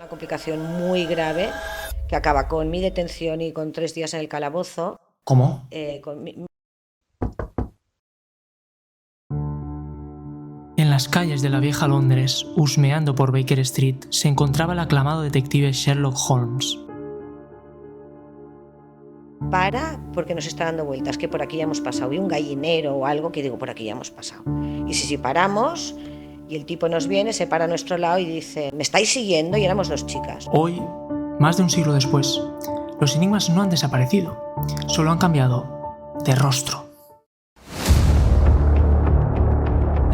Una complicación muy grave que acaba con mi detención y con 3 días en el calabozo. ¿Cómo? En las calles de la vieja Londres, husmeando por Baker Street, se encontraba el aclamado detective Sherlock Holmes. Porque nos está dando vueltas, que por aquí ya hemos pasado. Y un gallinero o algo que digo, por aquí ya hemos pasado. Y si paramos y el tipo nos viene, se para a nuestro lado y dice, ¿me estáis siguiendo? Y éramos 2 chicas. Hoy, más de un siglo después, los enigmas no han desaparecido, solo han cambiado de rostro.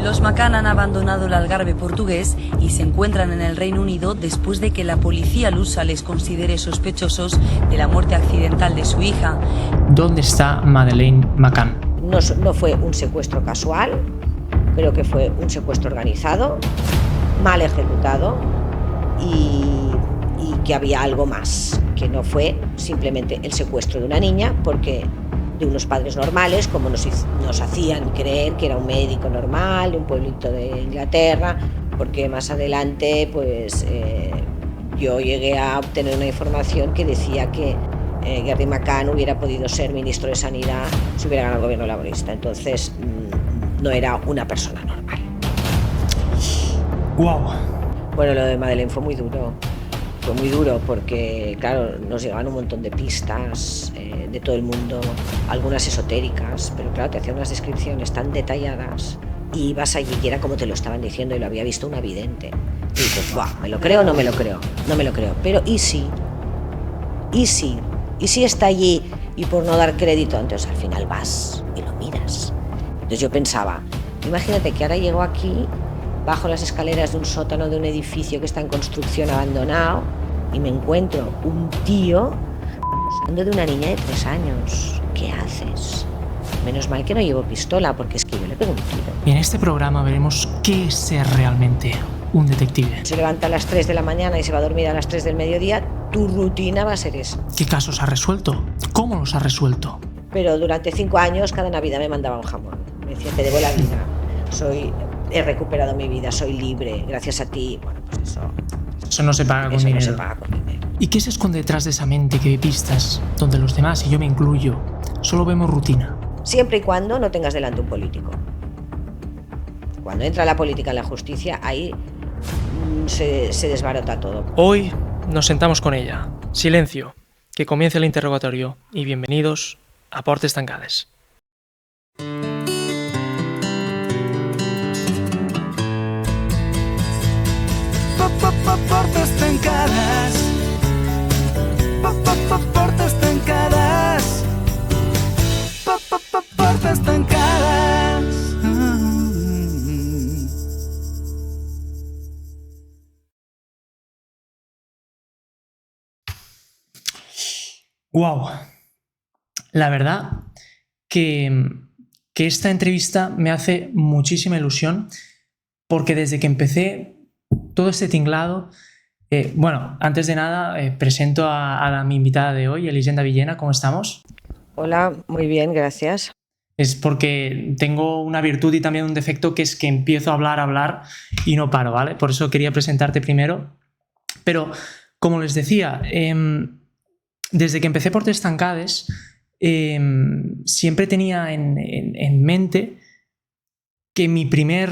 Los McCann han abandonado el Algarve portugués y se encuentran en el Reino Unido después de que la policía lusa les considere sospechosos de la muerte accidental de su hija. ¿Dónde está Madeleine McCann? No fue un secuestro casual, creo que fue un secuestro organizado, mal ejecutado y que había algo más, que no fue simplemente el secuestro de una niña, porque de unos padres normales, como nos hacían creer que era un médico normal, de un pueblito de Inglaterra, porque más adelante pues yo llegué a obtener una información que decía que Gerry McCann hubiera podido ser ministro de Sanidad si hubiera ganado el gobierno laborista, entonces no era una persona normal. ¡Guau! Bueno, lo de Madeleine fue muy duro porque, claro, nos llegaban un montón de pistas de todo el mundo, algunas esotéricas, pero claro, te hacían unas descripciones tan detalladas y ibas allí y era como te lo estaban diciendo y lo había visto una vidente. Y dices, ¡buah! ¿Me lo creo o no me lo creo? No me lo creo. Pero ¿y si está allí y por no dar crédito, entonces al final vas y lo miras? Entonces yo pensaba, imagínate que ahora llego aquí, bajo las escaleras de un sótano de un edificio que está en construcción abandonado y me encuentro un tío hablando de una niña de 3 años. ¿Qué haces? Menos mal que no llevo pistola, porque es que yo le pego un tiro. Y en este programa veremos qué es ser realmente un detective. Se levanta a las 3 de la mañana y se va a dormir a las 3 del mediodía, tu rutina va a ser esa. ¿Qué casos ha resuelto? ¿Cómo los ha resuelto? Pero durante 5 años, cada Navidad me mandaba un jamón. Me decía, te debo la vida. He recuperado mi vida, soy libre, gracias a ti. Bueno, pues eso no se paga con dinero. No se paga con dinero. ¿Y qué se esconde detrás de esa mente que ve pistas donde los demás, y yo me incluyo, solo vemos rutina? Siempre y cuando no tengas delante un político. Cuando entra la política en la justicia, ahí se desbarata todo. Hoy nos sentamos con ella. Silencio, que comience el interrogatorio. Y bienvenidos a Portes Tancades. Portes tancades. Portes tancades. Portes tancades. Wow. La verdad que esta entrevista me hace muchísima ilusión porque desde que empecé todo este tinglado, bueno, antes de nada presento a mi invitada de hoy, Elisenda Villena. ¿Cómo estamos? Hola, muy bien, gracias. Es porque tengo una virtud y también un defecto, que es que empiezo a hablar y no paro, ¿vale? Por eso quería presentarte primero. Pero, como les decía, desde que empecé Portes Tancades, siempre tenía en mente que mi primer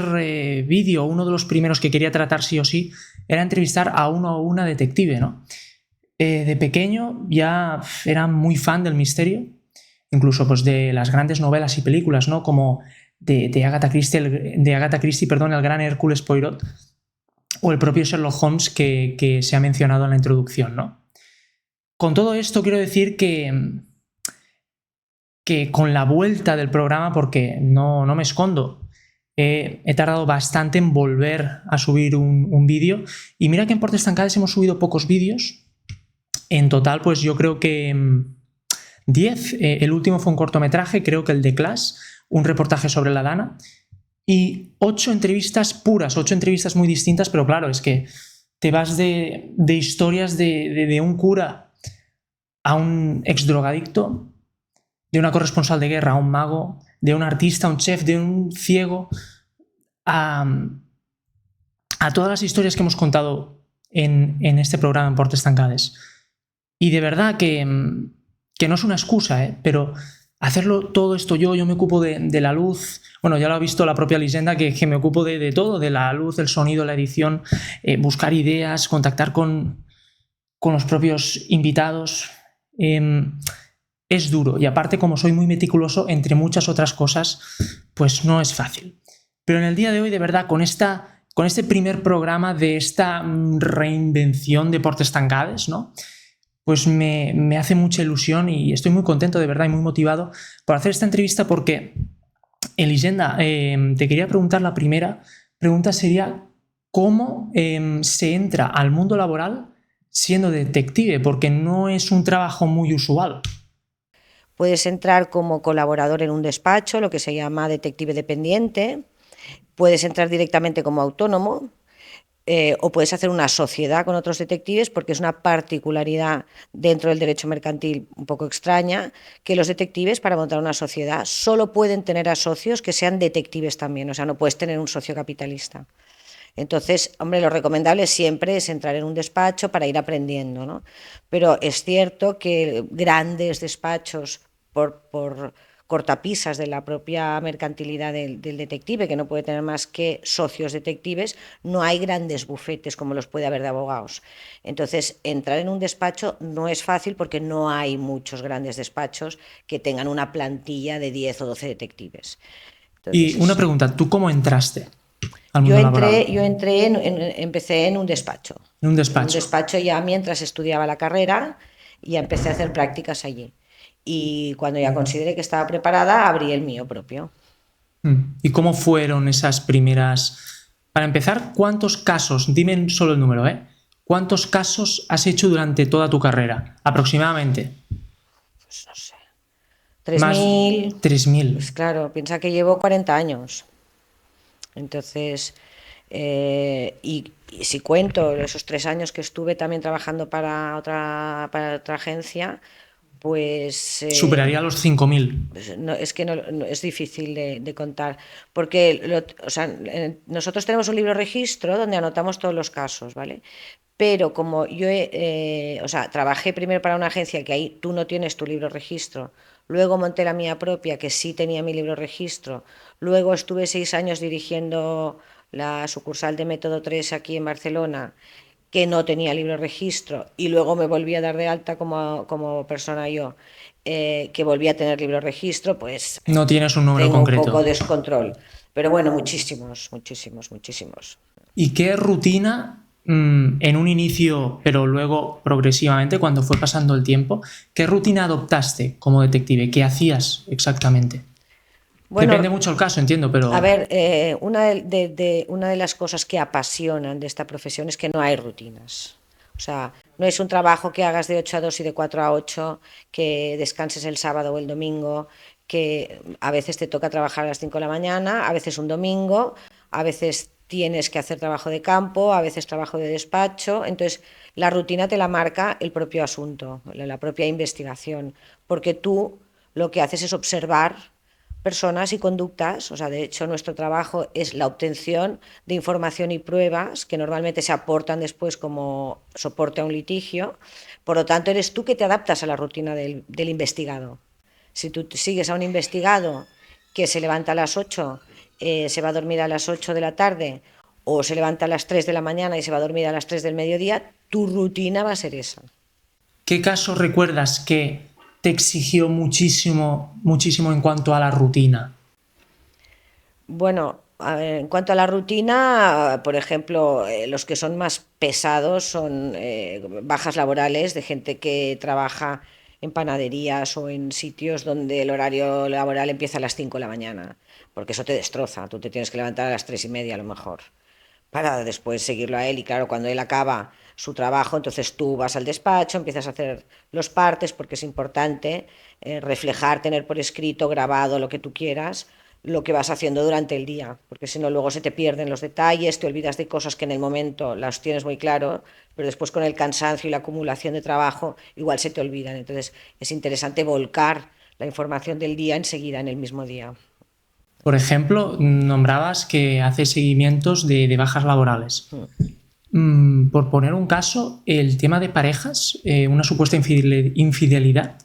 vídeo, uno de los primeros que quería tratar sí o sí, era entrevistar a uno o una detective, ¿no? De pequeño ya era muy fan del misterio, incluso pues, de las grandes novelas y películas, ¿no? Como de Agatha Christie, el gran Hércules Poirot, o el propio Sherlock Holmes que se ha mencionado en la introducción, ¿no? Con todo esto quiero decir que con la vuelta del programa, porque no me escondo, he tardado bastante en volver a subir un vídeo, y mira que en Portes Tancades hemos subido pocos vídeos. En total, pues yo creo que 10. El último fue un cortometraje, creo que el de Clash, un reportaje sobre la Dana, y 8 entrevistas puras, 8 entrevistas muy distintas, pero claro, es que te vas de historias de un cura a un exdrogadicto, de una corresponsal de guerra a un mago, de un artista a un chef, de un ciego, a todas las historias que hemos contado en este programa, en Portes Tancades. Y de verdad que no es una excusa, pero hacerlo todo esto yo me ocupo de la luz. Bueno, ya lo ha visto la propia Elisenda, que me ocupo de todo, de la luz, el sonido, la edición, buscar ideas, contactar con los propios invitados. Es duro, y aparte, como soy muy meticuloso, entre muchas otras cosas, pues no es fácil. Pero en el día de hoy, de verdad, con este primer programa de esta reinvención de Portes Tancades, ¿no?, pues me hace mucha ilusión y estoy muy contento, de verdad, y muy motivado por hacer esta entrevista, porque, Elisenda, te quería preguntar, la primera pregunta sería: ¿cómo se entra al mundo laboral siendo detective? Porque no es un trabajo muy usual. Puedes entrar como colaborador en un despacho, lo que se llama detective dependiente. Puedes entrar directamente como autónomo, o puedes hacer una sociedad con otros detectives, porque es una particularidad dentro del derecho mercantil un poco extraña, que los detectives, para montar una sociedad, solo pueden tener a socios que sean detectives también, o sea, no puedes tener un socio capitalista. Entonces, hombre, lo recomendable siempre es entrar en un despacho para ir aprendiendo, ¿no? Pero es cierto que grandes despachos, por cortapisas de la propia mercantilidad del detective, que no puede tener más que socios detectives, no hay grandes bufetes como los puede haber de abogados. Entonces, entrar en un despacho no es fácil, porque no hay muchos grandes despachos que tengan una plantilla de 10 o 12 detectives. Entonces, Y una pregunta, ¿tú cómo entraste al mundo laboral? Empecé en un despacho. En un despacho. En un despacho ya mientras estudiaba la carrera, y ya empecé a hacer prácticas allí. Y cuando ya consideré que estaba preparada, abrí el mío propio. ¿Y cómo fueron esas primeras? Para empezar, ¿cuántos casos, dime solo el número, ¿cuántos casos has hecho durante toda tu carrera, aproximadamente? Pues no sé, 3.000. 3.000. Pues claro, piensa que llevo 40 años. Entonces, y si cuento esos 3 años que estuve también trabajando para otra agencia, pues superaría los 5.000. Pues no, es que no, es difícil de contar, porque nosotros tenemos un libro registro donde anotamos todos los casos, ¿vale? Pero como yo trabajé primero para una agencia que ahí tú no tienes tu libro registro, luego monté la mía propia, que sí tenía mi libro registro, luego estuve 6 años dirigiendo la sucursal de Método 3 aquí en Barcelona, que no tenía libro registro, y luego me volví a dar de alta como persona yo, que volví a tener libro registro, pues no tienes un número tengo concreto. Un poco de descontrol. Pero bueno, muchísimos. ¿Y qué rutina, en un inicio, pero luego progresivamente, cuando fue pasando el tiempo, qué rutina adoptaste como detective? ¿Qué hacías exactamente? Bueno, depende mucho el caso, entiendo, pero... A ver, una de las cosas que apasionan de esta profesión es que no hay rutinas. O sea, no es un trabajo que hagas de 8 a 2 y de 4 a 8, que descanses el sábado o el domingo, que a veces te toca trabajar a las 5 de la mañana, a veces un domingo, a veces tienes que hacer trabajo de campo, a veces trabajo de despacho. Entonces, la rutina te la marca el propio asunto, la propia investigación, porque tú lo que haces es observar personas y conductas. O sea, de hecho, nuestro trabajo es la obtención de información y pruebas que normalmente se aportan después como soporte a un litigio. Por lo tanto, eres tú que te adaptas a la rutina del investigado. Si tú sigues a un investigado que se levanta a las 8, se va a dormir a las 8 de la tarde, o se levanta a las 3 de la mañana y se va a dormir a las 3 del mediodía, tu rutina va a ser esa. ¿Qué caso recuerdas que te exigió muchísimo en cuanto a la rutina? Bueno, en cuanto a la rutina, por ejemplo, los que son más pesados son bajas laborales de gente que trabaja en panaderías o en sitios donde el horario laboral empieza a las 5 de la mañana, porque eso te destroza. Tú te tienes que levantar a las 3:30 a lo mejor, para después seguirlo a él. Y claro, cuando él acaba su trabajo, entonces tú vas al despacho, empiezas a hacer los partes, porque es importante reflejar, tener por escrito, grabado, lo que tú quieras, lo que vas haciendo durante el día, porque si no luego se te pierden los detalles, te olvidas de cosas que en el momento las tienes muy claro, pero después con el cansancio y la acumulación de trabajo igual se te olvidan. Entonces es interesante volcar la información del día enseguida, en el mismo día. Por ejemplo, nombrabas que haces seguimientos de bajas laborales. por poner un caso, el tema de parejas, una supuesta infidelidad,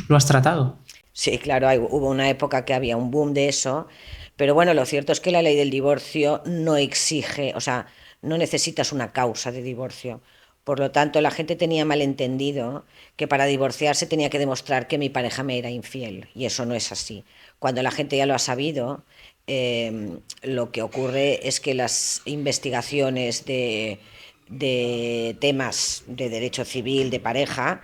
¿lo has tratado? Sí, claro, hubo una época que había un boom de eso, pero bueno, lo cierto es que la ley del divorcio no exige, o sea, no necesitas una causa de divorcio. Por lo tanto, la gente tenía malentendido que para divorciarse tenía que demostrar que mi pareja me era infiel, y eso no es así. Cuando la gente ya lo ha sabido, lo que ocurre es que las investigaciones de temas de derecho civil, de pareja,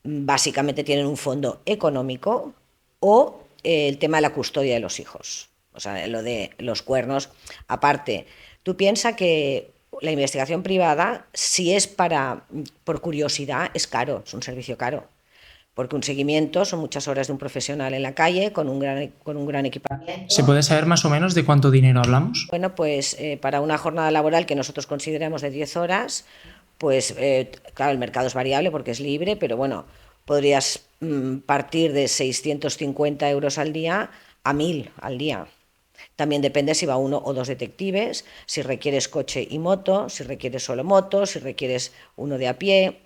básicamente tienen un fondo económico o el tema de la custodia de los hijos. O sea, lo de los cuernos. Aparte, tú piensas que la investigación privada, si es por curiosidad, es caro, es un servicio caro. Porque un seguimiento son muchas horas de un profesional en la calle con un gran equipamiento. ¿Se puede saber más o menos de cuánto dinero hablamos? Bueno, pues para una jornada laboral que nosotros consideramos de 10 horas, pues claro, el mercado es variable porque es libre, pero bueno, podrías partir de 650 euros al día a 1.000 al día. También depende si va uno o dos detectives, si requieres coche y moto, si requieres solo moto, si requieres uno de a pie.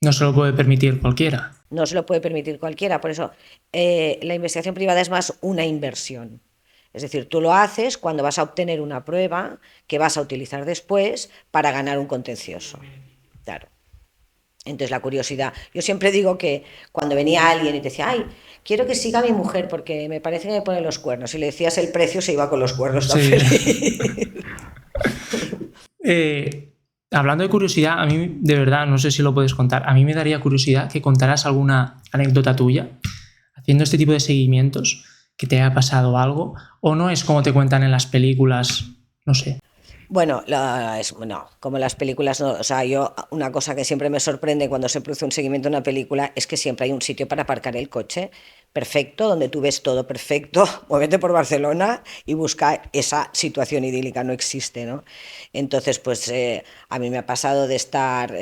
No se lo puede permitir cualquiera. No se lo puede permitir cualquiera, por eso la investigación privada es más una inversión. Es decir, tú lo haces cuando vas a obtener una prueba que vas a utilizar después para ganar un contencioso. Claro. Entonces la curiosidad. Yo siempre digo que cuando venía alguien y te decía, ay, quiero que siga a mi mujer porque me parece que me pone los cuernos, y le decías el precio, se iba con los cuernos. Sí. Hablando de curiosidad, a mí de verdad, no sé si lo puedes contar, a mí me daría curiosidad que contaras alguna anécdota tuya haciendo este tipo de seguimientos, que te haya pasado algo, o no es como te cuentan en las películas, no sé. Bueno, como las películas, no, o sea, una cosa que siempre me sorprende cuando se produce un seguimiento de una película es que siempre hay un sitio para aparcar el coche perfecto, donde tú ves todo perfecto, muévete por Barcelona y busca esa situación idílica, no existe, ¿no? Entonces, pues a mí me ha pasado de estar,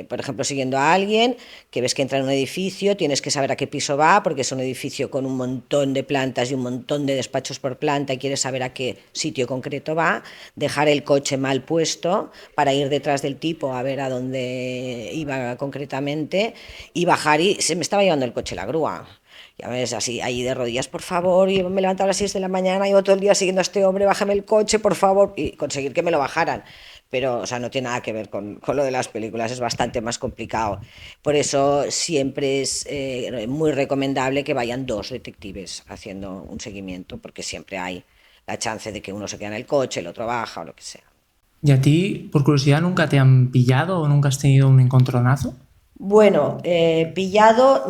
por ejemplo, siguiendo a alguien, que ves que entra en un edificio, tienes que saber a qué piso va, porque es un edificio con un montón de plantas y un montón de despachos por planta, y quieres saber a qué sitio concreto va, dejar el coche mal puesto para ir detrás del tipo a ver a dónde iba concretamente, y bajar, y se me estaba llevando el coche la grúa. Ya ves, así, ahí de rodillas, por favor, y me levantaba a las 6 de la mañana, llevo todo el día siguiendo a este hombre, bájame el coche, por favor, y conseguir que me lo bajaran. Pero, o sea, no tiene nada que ver con lo de las películas, es bastante más complicado. Por eso siempre es muy recomendable que vayan dos detectives haciendo un seguimiento, porque siempre hay la chance de que uno se quede en el coche, el otro baja o lo que sea. ¿Y a ti, por curiosidad, nunca te han pillado o nunca has tenido un encontronazo? Bueno, pillado,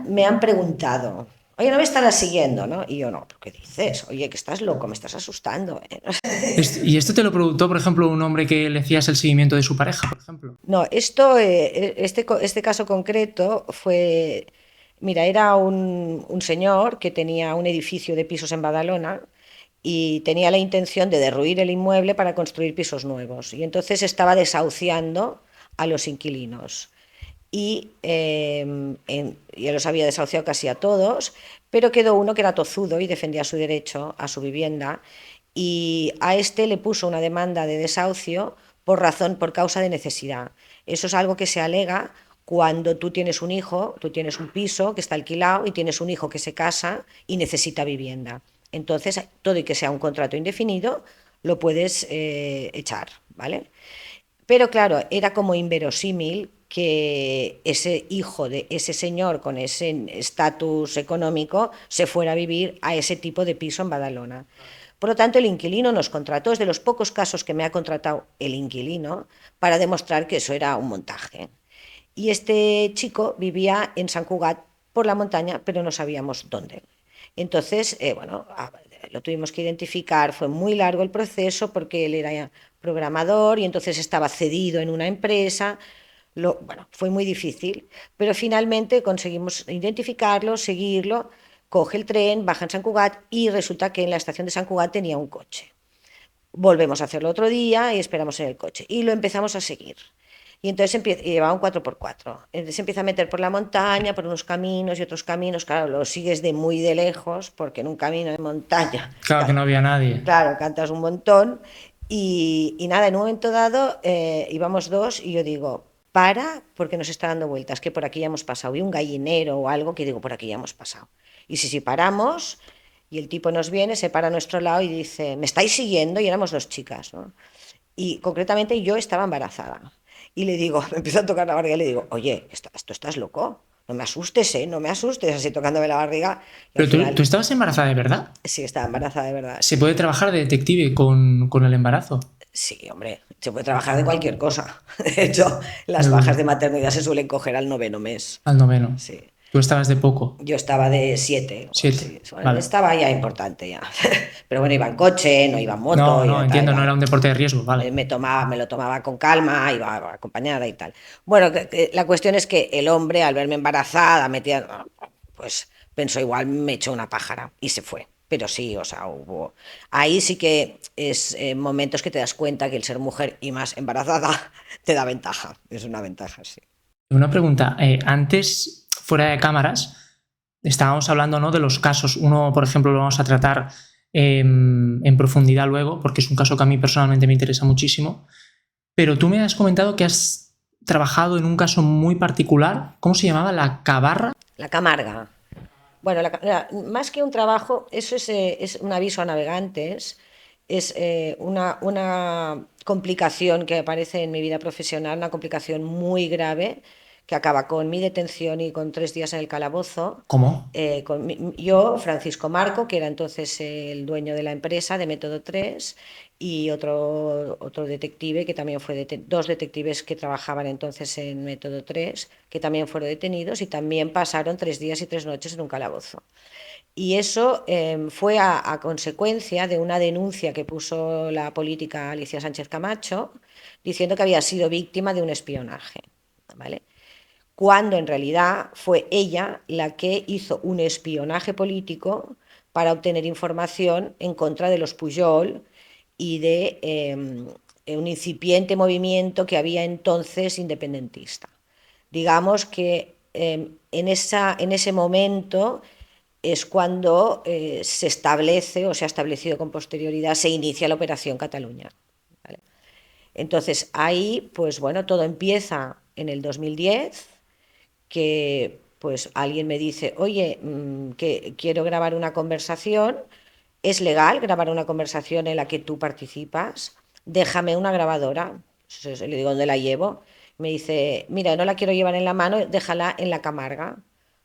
me han preguntado, oye, ¿no me estarás siguiendo, no? Y yo, no, ¿pero qué dices? Oye, que estás loco, me estás asustando, ¿eh? ¿Y esto te lo preguntó, por ejemplo, un hombre que le hacías el seguimiento de su pareja, por ejemplo? No, este caso concreto fue, mira, era un señor que tenía un edificio de pisos en Badalona y tenía la intención de derruir el inmueble para construir pisos nuevos. Y entonces estaba desahuciando a los inquilinos. Y ya los había desahuciado casi a todos, pero quedó uno que era tozudo y defendía su derecho a su vivienda, y a este le puso una demanda de desahucio por causa de necesidad. Eso es algo que se alega cuando tú tienes un hijo, tú tienes un piso que está alquilado y tienes un hijo que se casa y necesita vivienda. Entonces, todo y que sea un contrato indefinido, lo puedes echar, ¿vale? Pero claro, era como inverosímil que ese hijo de ese señor con ese estatus económico se fuera a vivir a ese tipo de piso en Badalona. Por lo tanto, el inquilino nos contrató, es de los pocos casos que me ha contratado el inquilino para demostrar que eso era un montaje. Y este chico vivía en Sant Cugat por la montaña, pero no sabíamos dónde. Entonces, lo tuvimos que identificar, fue muy largo el proceso porque él era programador y entonces estaba cedido en una empresa. Fue muy difícil, pero finalmente conseguimos identificarlo, seguirlo, coge el tren, baja en Sant Cugat y resulta que en la estación de Sant Cugat tenía un coche. Volvemos a hacerlo otro día y esperamos en el coche y lo empezamos a seguir. Y entonces llevaba un 4x4. Entonces empieza a meter por la montaña, por unos caminos y otros caminos. Claro, lo sigues de muy de lejos, porque en un camino de montaña... Claro, que no había nadie. Claro, cantas un montón. Y nada, en un momento dado íbamos dos y yo digo, para, porque nos está dando vueltas, que por aquí ya hemos pasado. Y un gallinero o algo que digo, por aquí ya hemos pasado. Y si paramos, y el tipo nos viene, se para a nuestro lado y dice, ¿me estáis siguiendo? Y éramos dos chicas, ¿no? Y concretamente yo estaba embarazada. Y le digo, me empiezo a tocar la barriga y le digo, oye, esto estás loco, no me asustes, ¿eh? No me asustes, así tocándome la barriga. Y al Pero tú final, estabas embarazada de verdad. sí, estaba embarazada de verdad, Se sí. puede trabajar de detective con el embarazo. Sí, hombre, se puede trabajar de cualquier cosa. De hecho, las bajas El- de maternidad se suelen coger al 9º mes. Al noveno. Sí. Tú estabas de poco. Yo estaba de 7 o 7. así. Vale. Estaba ya importante ya. Pero bueno, iba en coche, no iba en moto, No, entiendo, no era un deporte de riesgo, vale. me lo tomaba con calma, iba acompañada y tal. Bueno, la cuestión es que el hombre, al verme embarazada, metida, pues pensó igual me echó una pájara y se fue. Pero sí, o sea, hubo. Ahí sí que es momentos que te das cuenta que el ser mujer y más embarazada te da ventaja. Es una ventaja, sí. Una pregunta. Antes, fuera de cámaras, estábamos hablando, ¿no?, de los casos. Uno, por ejemplo, lo vamos a tratar en profundidad luego, porque es un caso que a mí personalmente me interesa muchísimo. Pero tú me has comentado que has trabajado en un caso muy particular. ¿Cómo se llamaba? ¿La Cabarra? La Camarga. Bueno, más que un trabajo, eso es un aviso a navegantes, es una complicación que aparece en mi vida profesional, una complicación muy grave que acaba con mi detención y con 3 días en el calabozo. ¿Cómo? Yo, Francisco Marco, que era entonces el dueño de la empresa de Método 3, y otro detective que también fue dos detectives que trabajaban entonces en Método 3, que también fueron detenidos y también pasaron 3 días y 3 noches en un calabozo. Y eso fue a consecuencia de una denuncia que puso la política Alicia Sánchez Camacho diciendo que había sido víctima de un espionaje, ¿vale? Cuando en realidad fue ella la que hizo un espionaje político para obtener información en contra de los Pujol y de un incipiente movimiento que había entonces independentista. Digamos que en ese momento es cuando se establece o se ha establecido con posterioridad, se inicia la Operación Cataluña, ¿vale? Entonces ahí, pues bueno, todo empieza en el 2010, que pues alguien me dice, oye, que quiero grabar una conversación, ¿es legal grabar una conversación en la que tú participas? Déjame una grabadora. Entonces, le digo, ¿dónde la llevo? Me dice, mira, no la quiero llevar en la mano, déjala en la Camarga.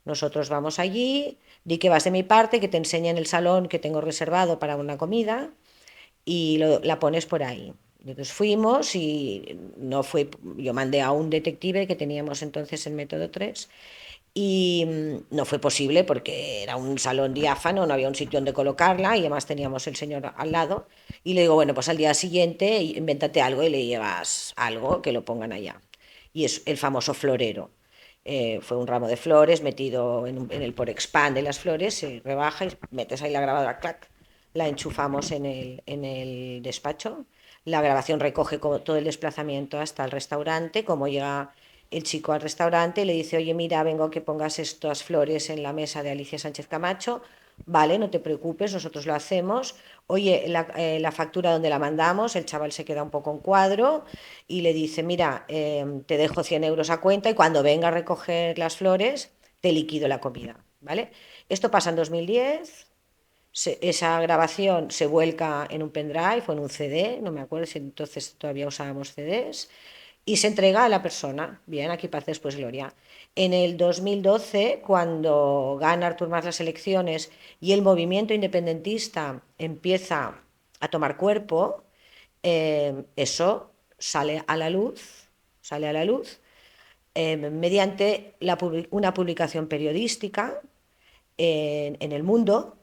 Nosotros vamos allí, di que vas de mi parte, que te enseña en el salón que tengo reservado para una comida y la pones por ahí. Entonces fuimos y no fue, yo mandé a un detective que teníamos entonces en Método 3 y no fue posible porque era un salón diáfano, no había un sitio donde colocarla y además teníamos el señor al lado y le digo, bueno, pues al día siguiente invéntate algo y le llevas algo que lo pongan allá. Y es el famoso florero. Fue un ramo de flores metido en el Porexpan de las flores, se rebaja y metes ahí la grabadora, clac, la enchufamos en el despacho. La grabación recoge todo el desplazamiento hasta el restaurante, como llega el chico al restaurante, le dice, oye, mira, vengo a que pongas estas flores en la mesa de Alicia Sánchez Camacho. Vale, no te preocupes, nosotros lo hacemos. Oye, la factura donde la mandamos, el chaval se queda un poco en cuadro y le dice, mira, te dejo 100 euros a cuenta y cuando venga a recoger las flores, te liquido la comida, ¿vale? Esto pasa en 2010. Esa grabación se vuelca en un pendrive o en un CD, no me acuerdo si entonces todavía usábamos CDs, y se entrega a la persona. Bien, aquí paz después gloria. En el 2012, cuando gana Artur Mas las elecciones y el movimiento independentista empieza a tomar cuerpo, eso sale a la luz, mediante una publicación periodística en El Mundo,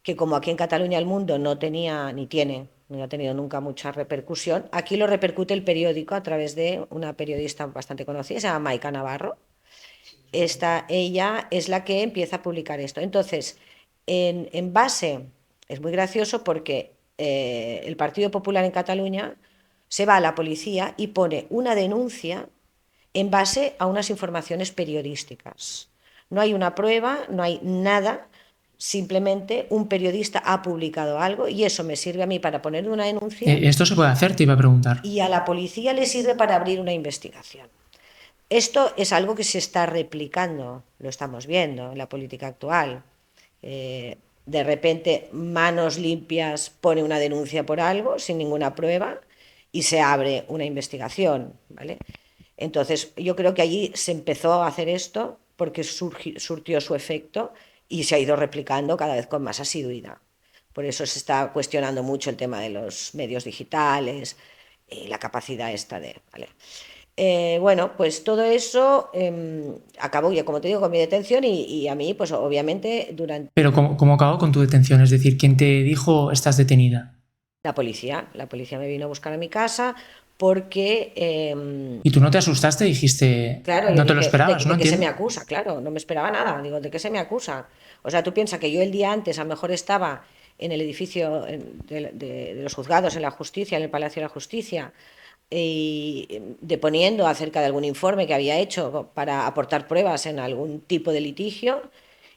que como aquí en Cataluña El Mundo no tenía ni tiene, no ha tenido nunca mucha repercusión, aquí lo repercute el periódico a través de una periodista bastante conocida, se llama Maica Navarro. Ella es la que empieza a publicar esto. Entonces, en base, es muy gracioso porque el Partido Popular en Cataluña se va a la policía y pone una denuncia en base a unas informaciones periodísticas. No hay una prueba, no hay nada. simplemente un periodista ha publicado algo y eso me sirve a mí para poner una denuncia ¿Esto se puede hacer? Te iba a preguntar. y a la policía le sirve para abrir una investigación. Esto es algo que se está replicando, lo estamos viendo en la política actual. De repente, Manos Limpias pone una denuncia por algo sin ninguna prueba y se abre una investigación, ¿vale? Entonces, yo creo que allí se empezó a hacer esto porque surtió su efecto y se ha ido replicando cada vez con más asiduidad. Por eso se está cuestionando mucho el tema de los medios digitales, la capacidad esta de... ¿vale? Bueno, pues todo eso acabó ya, como te digo, con mi detención y a mí, pues obviamente, durante... Pero ¿cómo acabó con tu detención? Es decir, ¿quién te dijo estás detenida? La policía me vino a buscar a mi casa porque... ¿Y tú no te asustaste? Dijiste, claro, no te lo esperabas, ¿no? ¿De qué se Entiendo. me acusa? Claro, no me esperaba nada. Digo, ¿de qué se me acusa? O sea, tú piensas que yo el día antes a lo mejor estaba en el edificio de los juzgados, en la justicia, en el Palacio de la Justicia, y deponiendo acerca de algún informe que había hecho para aportar pruebas en algún tipo de litigio,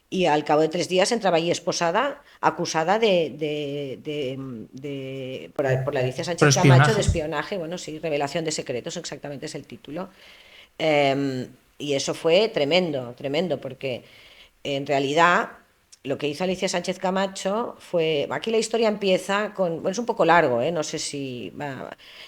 y al cabo de 3 días entraba allí esposada, acusada por la Alicia Por Sánchez Camacho espionaje. de espionaje, bueno, sí, revelación de secretos, exactamente es el título. Y eso fue tremendo, tremendo, porque en realidad lo que hizo Alicia Sánchez Camacho fue... Aquí la historia empieza con... Bueno, es un poco largo, no sé si...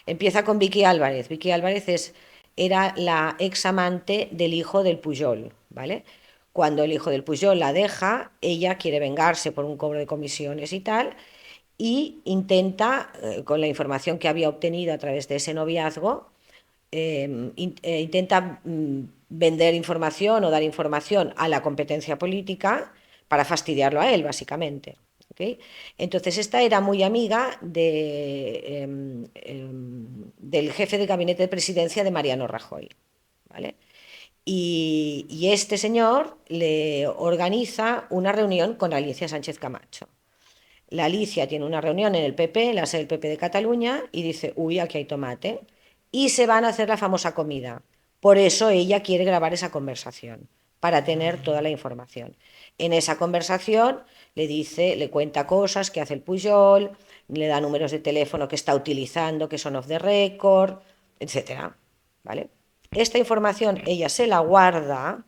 empieza con Vicky Álvarez. Vicky Álvarez era la ex amante del hijo del Pujol, ¿vale? Cuando el hijo del Pujol la deja, ella quiere vengarse por un cobro de comisiones y tal, y intenta, con la información que había obtenido a través de ese noviazgo, intenta vender información o dar información a la competencia política para fastidiarlo a él, básicamente. ¿Okay? Entonces, esta era muy amiga del jefe de gabinete de presidencia de Mariano Rajoy, ¿vale? Y este señor le organiza una reunión con Alicia Sánchez Camacho. La Alicia tiene una reunión en el PP, en la sede del PP de Cataluña, y dice, uy, aquí hay tomate. Y se van a hacer la famosa comida. Por eso ella quiere grabar esa conversación, para tener toda la información. En esa conversación le cuenta cosas que hace el Pujol, le da números de teléfono que está utilizando, que son off the record, etc. ¿Vale? Esta información ella se la guarda,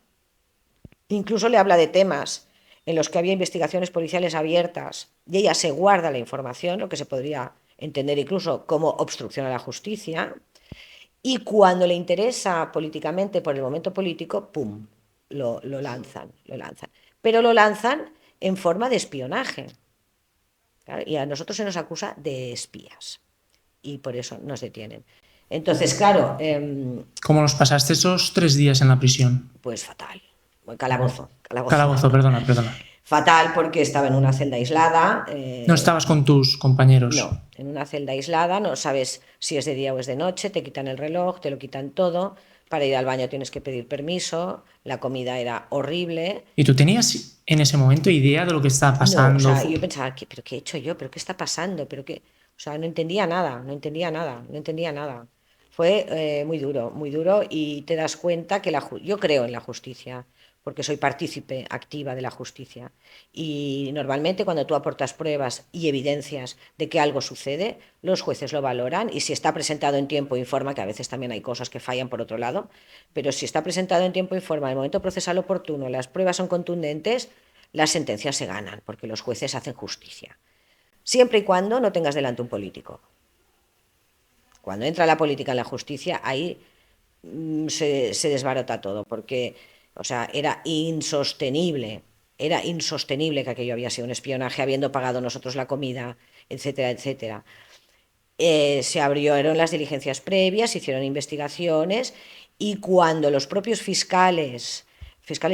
incluso le habla de temas en los que había investigaciones policiales abiertas, y ella se guarda la información, lo que se podría entender incluso como obstrucción a la justicia, y cuando le interesa políticamente, por el momento político, ¡pum!, lo lanzan. Pero lo lanzan en forma de espionaje. ¿Claro? Y a nosotros se nos acusa de espías, y por eso nos detienen. Entonces, claro... ¿Cómo los pasaste esos 3 días en la prisión? Pues fatal. Calabozo. Calabozo, perdona. Fatal porque estaba en una celda aislada. ¿No estabas con tus compañeros? No, en una celda aislada, no sabes si es de día o es de noche, te quitan el reloj, te lo quitan todo. Para ir al baño tienes que pedir permiso, la comida era horrible. ¿Y tú tenías en ese momento idea de lo que estaba pasando? No, o sea, yo pensaba, ¿pero qué he hecho yo? ¿Pero qué está pasando? O sea, no entendía nada. Fue muy duro, y te das cuenta que yo creo en la justicia, porque soy partícipe activa de la justicia. Y normalmente cuando tú aportas pruebas y evidencias de que algo sucede, los jueces lo valoran, y si está presentado en tiempo y forma, que a veces también hay cosas que fallan por otro lado, pero si está presentado en tiempo y forma, en el momento procesal oportuno, las pruebas son contundentes, las sentencias se ganan, porque los jueces hacen justicia. Siempre y cuando no tengas delante un político. Cuando entra la política en la justicia, ahí se desbarata todo, porque, o sea, era insostenible que aquello había sido un espionaje, habiendo pagado nosotros la comida, etcétera, etcétera. Se abrieron las diligencias previas, se hicieron investigaciones, y cuando los propios fiscales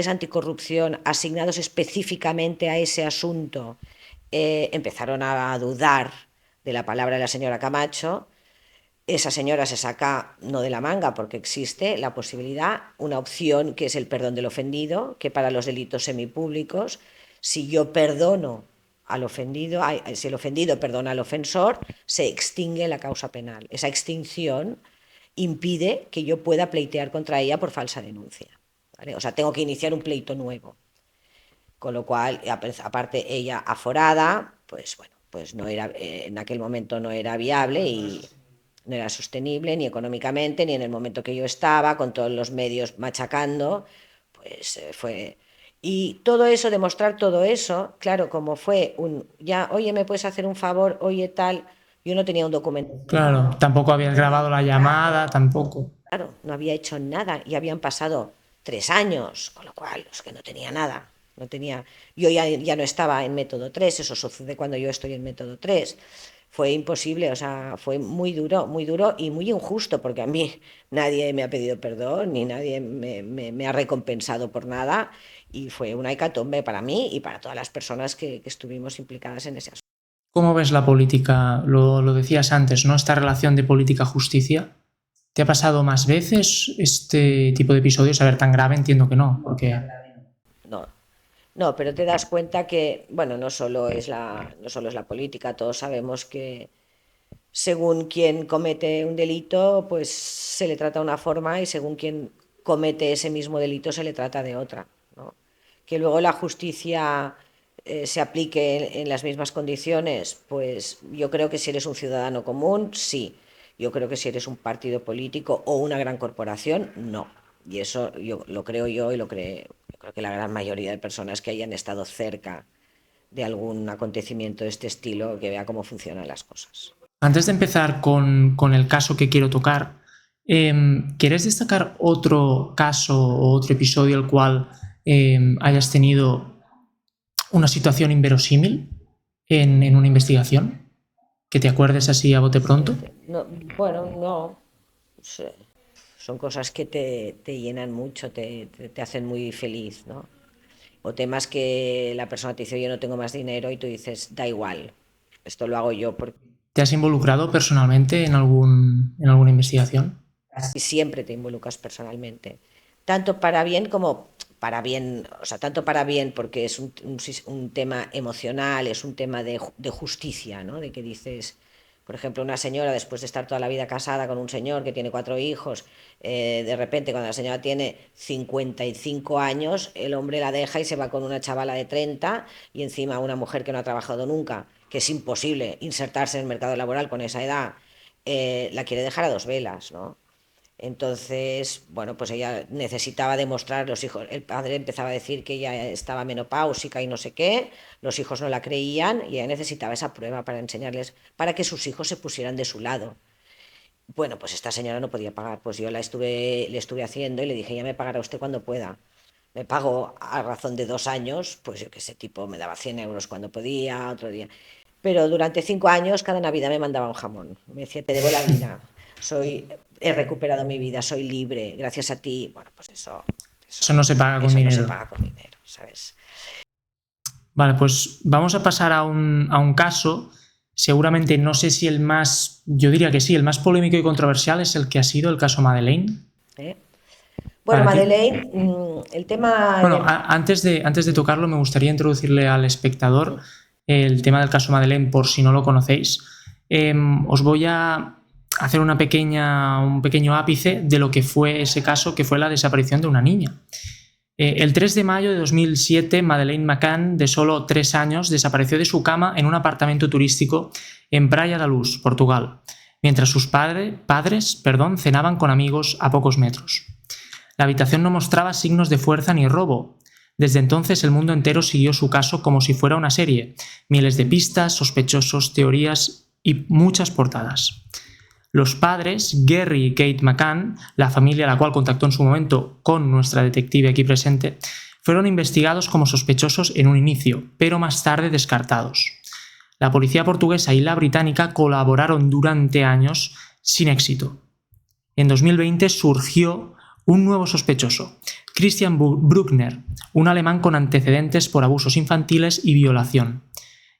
anticorrupción asignados específicamente a ese asunto empezaron a dudar de la palabra de la señora Camacho, esa señora se saca, no de la manga, porque existe la posibilidad, una opción que es el perdón del ofendido, que para los delitos semipúblicos, si yo perdono al ofendido, si el ofendido perdona al ofensor, se extingue la causa penal. Esa extinción impide que yo pueda pleitear contra ella por falsa denuncia, ¿vale? O sea, tengo que iniciar un pleito nuevo. Con lo cual, aparte ella aforada, pues bueno, pues no era, en aquel momento no era viable y no era sostenible ni económicamente, ni en el momento que yo estaba, con todos los medios machacando, pues fue... Y todo eso, demostrar todo eso, claro, como fue ya, oye, ¿me puedes hacer un favor? Oye, tal, yo no tenía un documento. Claro, tampoco habías grabado la llamada, tampoco. Claro, no había hecho nada y habían pasado 3 años, con lo cual es que no tenía nada. No tenía, yo ya no estaba en método 3, eso sucede cuando yo estoy en método 3. Fue imposible, o sea, fue muy duro y muy injusto, porque a mí nadie me ha pedido perdón, ni nadie me ha recompensado por nada, y fue una hecatombe para mí y para todas las personas que estuvimos implicadas en ese asunto. ¿Cómo ves la política? Lo decías antes, ¿no? Esta relación de política-justicia. ¿Te ha pasado más veces este tipo de episodios? A ver, tan grave entiendo que no, porque... No, pero te das cuenta que, bueno, no solo es la política, todos sabemos que según quien comete un delito, pues se le trata de una forma y según quien comete ese mismo delito se le trata de otra, ¿no? Que luego la justicia se aplique en las mismas condiciones, pues yo creo que si eres un ciudadano común, sí. Yo creo que si eres un partido político o una gran corporación, no. Y eso lo creo yo y yo creo que la gran mayoría de personas que hayan estado cerca de algún acontecimiento de este estilo, que vea cómo funcionan las cosas. Antes de empezar con el caso que quiero tocar, ¿quieres destacar otro caso o otro episodio el cual hayas tenido una situación inverosímil en una investigación? ¿Que te acuerdes así a bote pronto? No, bueno, no. Son cosas que te llenan mucho, te hacen muy feliz, ¿no? O temas que la persona te dice, yo no tengo más dinero, y tú dices, da igual, esto lo hago yo. Porque... ¿Te has involucrado personalmente en alguna investigación? Y siempre te involucras personalmente, tanto para bien como para bien, o sea, tanto para bien porque es un tema emocional, es un tema de justicia, ¿no? De que dices... Por ejemplo, una señora, después de estar toda la vida casada con un señor que tiene 4 hijos, de repente cuando la señora tiene 55 años, el hombre la deja y se va con una chavala de 30 y encima una mujer que no ha trabajado nunca, que es imposible insertarse en el mercado laboral con esa edad, la quiere dejar a 2 velas, ¿no? Entonces, bueno, pues ella necesitaba demostrar, el padre empezaba a decir que ella estaba menopáusica y no sé qué, los hijos no la creían y ella necesitaba esa prueba para enseñarles, para que sus hijos se pusieran de su lado. Bueno, pues esta señora no podía pagar, pues yo le estuve haciendo y le dije, ya me pagará usted cuando pueda. Me pagó a razón de 2 años, pues yo que sé, tipo, me daba 100 euros cuando podía, otro día. Pero durante 5 años, cada Navidad me mandaba un jamón. Me decía, te debo la vida. He recuperado mi vida, soy libre, gracias a ti. Bueno, pues eso no se paga con dinero. No se paga con dinero, ¿sabes? Vale, pues vamos a pasar a un caso, seguramente no sé si el más, yo diría que sí, el más polémico y controversial es el que ha sido el caso Madeleine. Bueno, Madeleine, el tema... Bueno, antes de tocarlo me gustaría introducirle al espectador el tema del caso Madeleine por si no lo conocéis. Os voy a hacer un pequeño ápice de lo que fue ese caso, que fue la desaparición de una niña. El 3 de mayo de 2007, Madeleine McCann, de solo 3 años, desapareció de su cama en un apartamento turístico en Praia da Luz, Portugal, mientras sus padres cenaban con amigos a pocos metros. La habitación no mostraba signos de fuerza ni robo. Desde entonces el mundo entero siguió su caso como si fuera una serie, miles de pistas, sospechosos, teorías y muchas portadas. Los padres, Gary y Kate McCann, la familia a la cual contactó en su momento con nuestra detective aquí presente, fueron investigados como sospechosos en un inicio, pero más tarde descartados. La policía portuguesa y la británica colaboraron durante años sin éxito. En 2020 surgió un nuevo sospechoso, Christian Bruckner, un alemán con antecedentes por abusos infantiles y violación.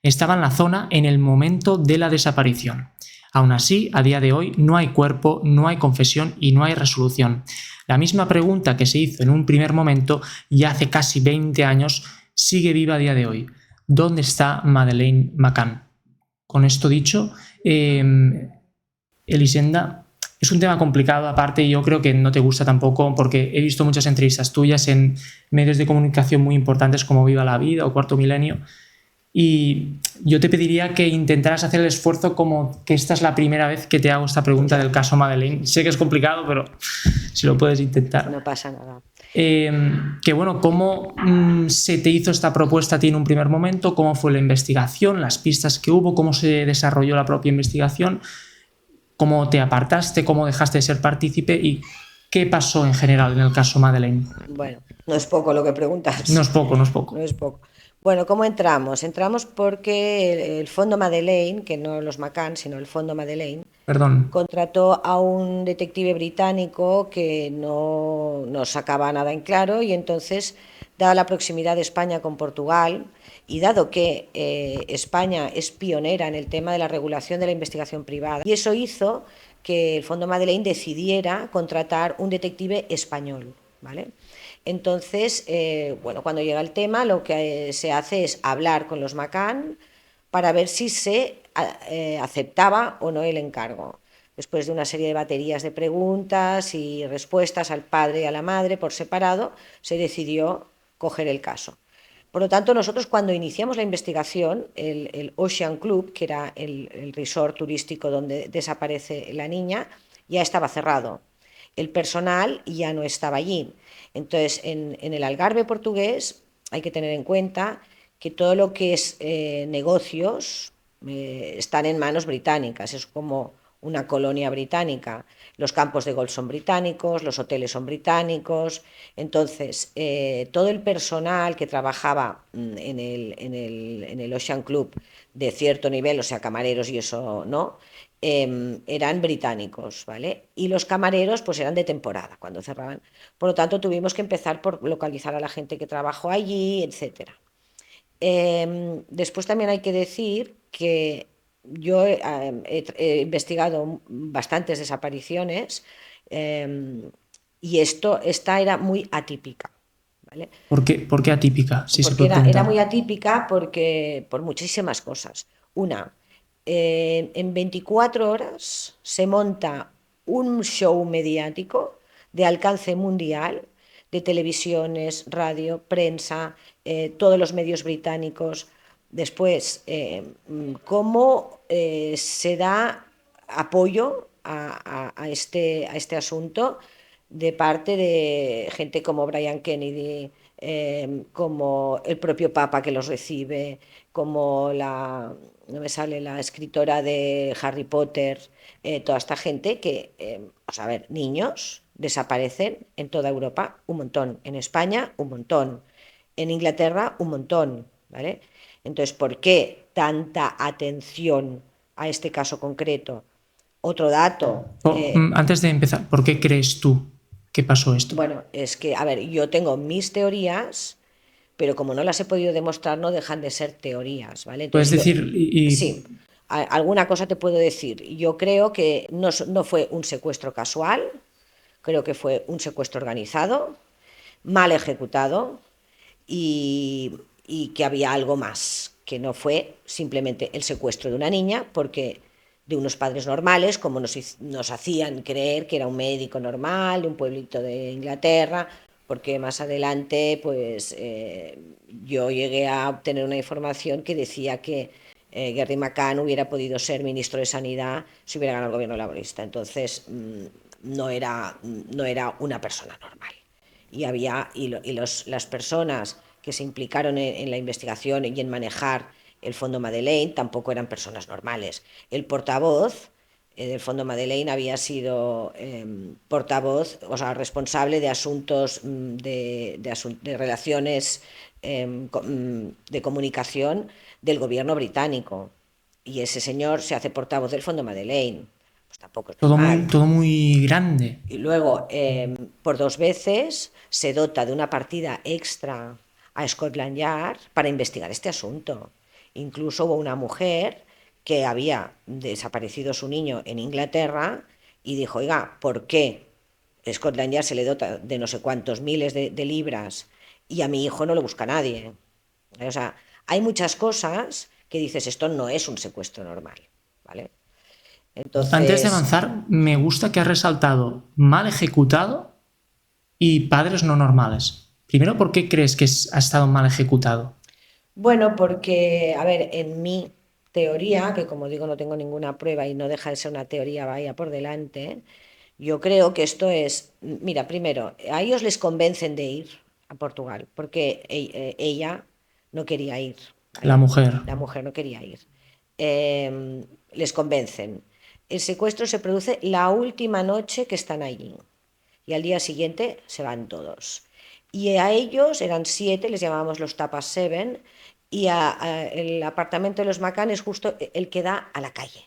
Estaba en la zona en el momento de la desaparición. Aún así, a día de hoy no hay cuerpo, no hay confesión y no hay resolución. La misma pregunta que se hizo en un primer momento y hace casi 20 años sigue viva a día de hoy. ¿Dónde está Madeleine McCann? Con esto dicho, Elisenda, es un tema complicado aparte y yo creo que no te gusta tampoco porque he visto muchas entrevistas tuyas en medios de comunicación muy importantes como Viva la Vida o Cuarto Milenio y yo te pediría que intentaras hacer el esfuerzo como que esta es la primera vez que te hago esta pregunta del caso Madeleine. Sé que es complicado, pero si lo puedes intentar. No pasa nada. Que bueno, ¿cómo se te hizo esta propuesta a ti en un primer momento? ¿Cómo fue la investigación? ¿Las pistas que hubo? ¿Cómo se desarrolló la propia investigación? ¿Cómo te apartaste? ¿Cómo dejaste de ser partícipe? ¿Y qué pasó en general en el caso Madeleine? Bueno, no es poco lo que preguntas. No es poco, no es poco. No es poco. Bueno, ¿cómo entramos? Entramos porque el Fondo Madeleine, que no los McCann, sino el Fondo Madeleine, Perdón. contrató a un detective británico que no sacaba nada en claro y entonces, dada la proximidad de España con Portugal y dado que España es pionera en el tema de la regulación de la investigación privada, y eso hizo que el Fondo Madeleine decidiera contratar un detective español, ¿vale? Entonces, bueno, cuando llega el tema, lo que se hace es hablar con los McCann para ver si se aceptaba o no el encargo. Después de una serie de baterías de preguntas y respuestas al padre y a la madre por separado, se decidió coger el caso. Por lo tanto, nosotros cuando iniciamos la investigación, el Ocean Club, que era el resort turístico donde desaparece la niña, ya estaba cerrado. El personal ya no estaba allí. Entonces, en el Algarve portugués hay que tener en cuenta que todo lo que es negocios están en manos británicas, es como una colonia británica. Los campos de golf son británicos, los hoteles son británicos. Entonces, todo el personal que trabajaba en el Ocean Club de cierto nivel, o sea, camareros y eso, ¿no? Eran británicos, ¿vale? Y los camareros pues eran de temporada cuando cerraban. Por lo tanto, tuvimos que empezar por localizar a la gente que trabajó allí, etcétera. Después también hay que decir que yo he investigado bastantes desapariciones y esta era muy atípica, ¿vale? ¿Por qué atípica? Si se Porque puede era muy preguntar. atípica por muchísimas cosas. Una, en 24 horas se monta un show mediático de alcance mundial, de televisiones, radio, prensa, todos los medios británicos. Después, cómo se da apoyo a este asunto de parte de gente como Brian Kennedy, como el propio Papa que los recibe, como no me sale la escritora de Harry Potter, toda esta gente que, vamos a ver, niños desaparecen en toda Europa un montón, en España un montón, en Inglaterra un montón, ¿vale? Entonces, ¿por qué tanta atención a este caso concreto? Otro dato. Antes de empezar, ¿por qué crees tú que pasó esto? Bueno, es que, a ver, yo tengo mis teorías, pero como no las he podido demostrar, no dejan de ser teorías, ¿vale? Puedes Entonces, decir, sí, alguna cosa te puedo decir. Yo creo que no fue un secuestro casual, creo que fue un secuestro organizado, mal ejecutado y que había algo más, que no fue simplemente el secuestro de una niña, porque de unos padres normales, como nos hacían creer que era un médico normal de un pueblito de Inglaterra, porque más adelante pues yo llegué a obtener una información que decía que Gary McCann hubiera podido ser ministro de Sanidad si hubiera ganado el gobierno laborista. Entonces no era una persona normal. Las personas que se implicaron en la investigación y en manejar el Fondo Madeleine tampoco eran personas normales. El portavoz del Fondo Madeleine había sido portavoz, o sea, responsable de asuntos de relaciones de comunicación del gobierno británico. Y ese señor se hace portavoz del Fondo Madeleine. Pues tampoco es normal. todo muy grande. Y luego, por 2 veces, se dota de una partida extra a Scotland Yard para investigar este asunto. Incluso hubo una mujer que había desaparecido su niño en Inglaterra y dijo, oiga, ¿por qué Scotland Yard se le dota de no sé cuántos miles de libras y a mi hijo no lo busca nadie? O sea, hay muchas cosas que dices, esto no es un secuestro normal, ¿vale? Entonces, Antes de avanzar, me gusta que has resaltado mal ejecutado y padres no normales. Primero, ¿por qué crees que ha estado mal ejecutado? bueno, porque, a ver, en mi teoría, que como digo no tengo ninguna prueba y no deja de ser una teoría, vaya por delante, yo creo que esto es, mira, primero, a ellos les convencen de ir a Portugal, porque ella no quería ir, La ¿vale? mujer. La mujer no quería ir. Les convencen. El secuestro se produce la última noche que están allí y al día siguiente se van todos. Y a ellos eran 7, les llamábamos los Tapas Seven, y el apartamento de los Macán es justo el que da a la calle.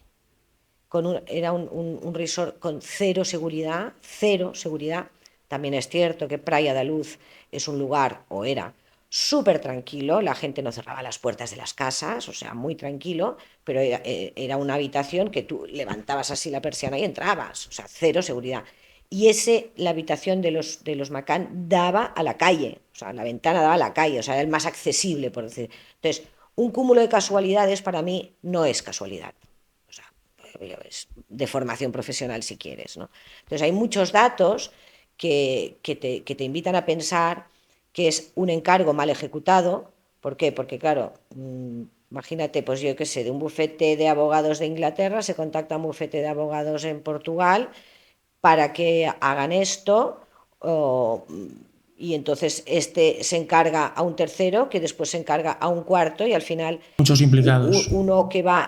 Era un resort con cero seguridad, cero seguridad. También es cierto que Praia da Luz es un lugar, o era, súper tranquilo, la gente no cerraba las puertas de las casas, o sea, muy tranquilo, pero era una habitación que tú levantabas así la persiana y entrabas, o sea, cero seguridad. Y la habitación de los Macán daba a la calle, o sea, la ventana daba a la calle, o sea, era el más accesible, por decir. Entonces, un cúmulo de casualidades para mí no es casualidad. O sea, es de formación profesional si quieres, ¿no? Entonces, hay muchos datos que te invitan a pensar que es un encargo mal ejecutado. ¿Por qué? Porque, claro, imagínate, pues yo qué sé, de un bufete de abogados de Inglaterra se contacta a un bufete de abogados en Portugal para que hagan esto, o, y entonces este se encarga a un tercero, que después se encarga a un cuarto, y al final Muchos implicados.